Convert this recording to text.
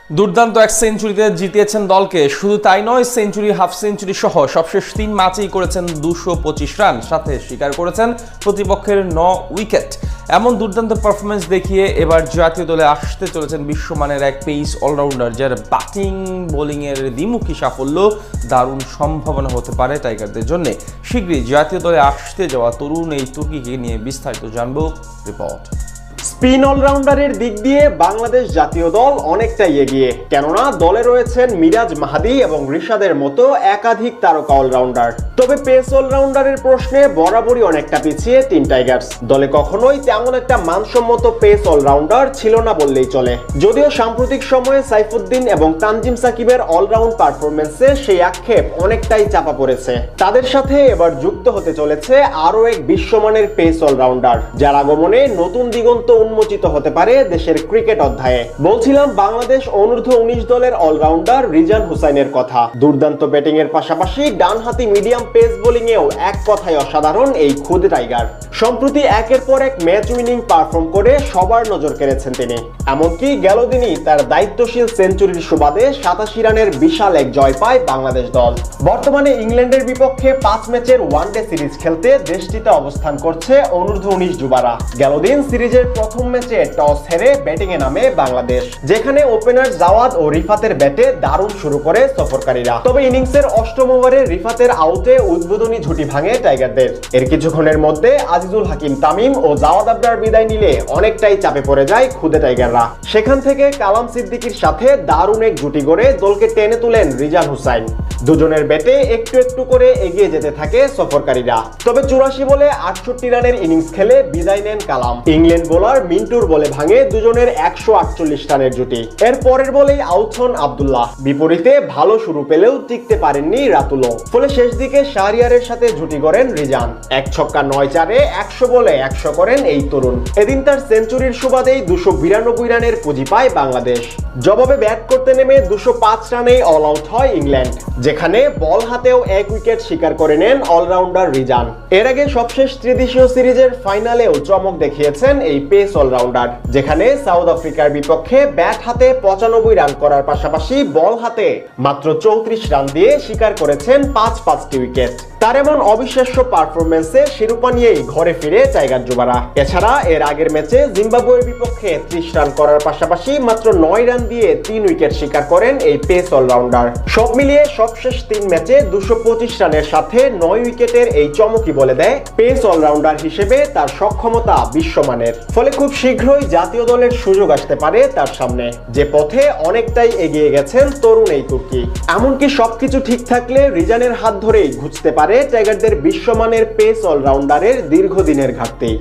দুর্দান্ত এক সেঞ্চুরিতে জিতিয়েছেন দলকে। শুধু তাই নয়, সেঞ্চুরি, হাফ সেঞ্চুরি সহ সবশেষ ৩ ম্যাচেই করেছেন ২২৫ রান, সাথে শিকার করেছেন প্রতিপক্ষের ৯ উইকেট। এমন দুর্দান্ত পারফরমেন্স দেখিয়ে এবার জাতীয় দলে আসতে চলেছেন বিশ্বমানের এক পেস অলরাউন্ডার, যার ব্যাটিং বোলিংয়ের দ্বিমুখী সাফল্য দারুণ সম্ভাবনা হতে পারে টাইগারদের জন্য। শীঘ্রই জাতীয় দলে আসতে যাওয়া তরুণ এই তুর্কিকে নিয়ে বিস্তারিত জানব রিপোর্ট। স্পিন অলরাউন্ডারের দিক দিয়ে বাংলাদেশ জাতীয় দল অনেকটাই এগিয়ে, কেননা দলে রয়েছেন মিরাজ মাহাদি এবং রিশাদের মতো একাধিক তারকা অলরাউন্ডার। তবে পেস অলরাউন্ডারের প্রশ্নে বরাবরই অনেকটা পিছিয়ে টিম টাইগার্স। দলে কখনোই তেমন একটা মানসম্মত পেস অলরাউন্ডার ছিল না বললেই চলে। যদিও সাম্প্রতিক সময়ে সাইফুদ্দিন এবং তানজিম সাকিবের অলরাউন্ড পারফরমেন্সে সেই আক্ষেপ অনেকটাই চাপা পড়েছে। তাদের সাথে এবার যুক্ত হতে চলেছে আরও এক বিশ্বমানের পেস অলরাউন্ডার, যার আগমনে নতুন দিগন্ত উন্মোচিত হতে পারে দেশের ক্রিকেট অধ্যায়ে। বলছিলাম বাংলাদেশ অনূর্ধ্ব-19 দলের অলরাউন্ডার রিজান হুসাইনের কথা। দুর্দান্ত ব্যাটিং এর পাশাপাশি ডানহাতি মিডিয়াম পেস বোলিং এও এক কথায় অসাধারণ এই খুদে টাইগার। সম্প্রতি একের পর এক ম্যাচ উইনিং পারফর্ম করে সবার নজর কেড়েছেন তিনি। এমনকি গেল দিনই তার দায়িত্বশীল সেঞ্চুরির সুবাদে ৮৭ রানের বিশাল এক জয় পায় বাংলাদেশ দল। বর্তমানে ইংল্যান্ডের বিপক্ষে ৫ ম্যাচের ওয়ানডে সিরিজ খেলতে দেশটিতে অবস্থান করছে অনূর্ধ্ব-19 যুবারা। গেল দিন সিরিজের প্রথম ম্যাচে টস হেরে ব্যাটিং এ নামে বাংলাদেশ, যেখানে ওপেনার জাওয়াদ ও রিফাতের ব্যাটে দারুণ শুরু করে সফরকারীরা। তবে ইনিংসের অষ্টম ওভারে রিফাতের আউটে উদ্বোধনী ঝুঁটি ভাঙে টাইগারদের। এর কিছুক্ষণের মধ্যে আজিজুল হাকিম তামিম ও জাওয়াদ আবরার বিদায় নিলে অনেকটাই চাপে পড়ে যায় খুদে টাইগাররা। সেখান থেকে কালাম সিদ্দিকীর সাথে দারুণ এক জুটি গড়ে দলকে টেনে তুলেন রিজান হুসাইন। দুজনের ব্যাটে একটু একটু করে এগিয়ে যেতে থাকে সফরকারীরা। তবে ৮৪ বলে ৬৮ রানের ইনিংস খেলে বিদায় নেন কালাম। ইংল্যান্ড বোলার মিন্টুর বলে ভাঙে দুজনের ১৪৮ রানের জুটি। এর পরের বলেই আউট হন আব্দুল্লাহ। বিপরীতে ভালো শুরু পেলেও টিকতে পারেননি রাতুলও। ফলে শেষ দিকে শাহরিয়ারের সাথে জুটি গড়েন রিজান। ১ ছক্কা ৯ চারে ১০০ বলে ১০০ করেন এই তরুণ। এদিন তার সেঞ্চুরির সুবাদেই ২৯২ রানের পুঁজি পায় বাংলাদেশ। জবাবে ব্যাট করতে নেমে ২০৫ রানেই অল আউট হয় ইংল্যান্ড, যেখানে বল হাতেও ১ উইকেট শিকার করে নেন অলরাউন্ডার রিজান। এর আগে সবশেষ ত্রিদেশীয় সিরিজের ফাইনালেও চমক দেখিয়েছেন এই পেস অলরাউন্ডার, যেখানে সাউথ আফ্রিকার বিপক্ষে ব্যাট হাতে ৯৫ রান করার পাশাপাশি বল হাতে মাত্র ৩৪ রান দিয়ে শিকার করেছেন ৫টি উইকেট। তার এমন অবিশ্বাস্য পারফরমেন্সে শিরোপা নিয়েই ঘরে ফিরে টাইগার যুবারা। এছাড়া এর আগের ম্যাচে জিম্বাবুয়ের বিপক্ষে ৩০ রান করার পাশাপাশি মাত্র ৯ রান দিয়ে ৩ উইকেট শিকার করেন এই পেস অলরাউন্ডার। সব মিলিয়ে সবশেষ ৩ ম্যাচে ২২৫ রানের সাথে ৯ উইকেটের এই চমকই বলে দেয় পেস অলরাউন্ডার হিসেবে তার সক্ষমতা বিশ্বমানের। ফলে খুব শীঘ্রই জাতীয় দলের সুযোগ আসতে পারে তার সামনে, যে পথে অনেকটাই এগিয়ে গেছেন তরুণ এই তুর্কি। এমনকি সবকিছু ঠিক থাকলে রিজানের হাত ধরেই ঘুচতে পারে টাইগারদের বিশ্বমানের পেস অলরাউন্ডারের দীর্ঘদিনের ঘাটতি।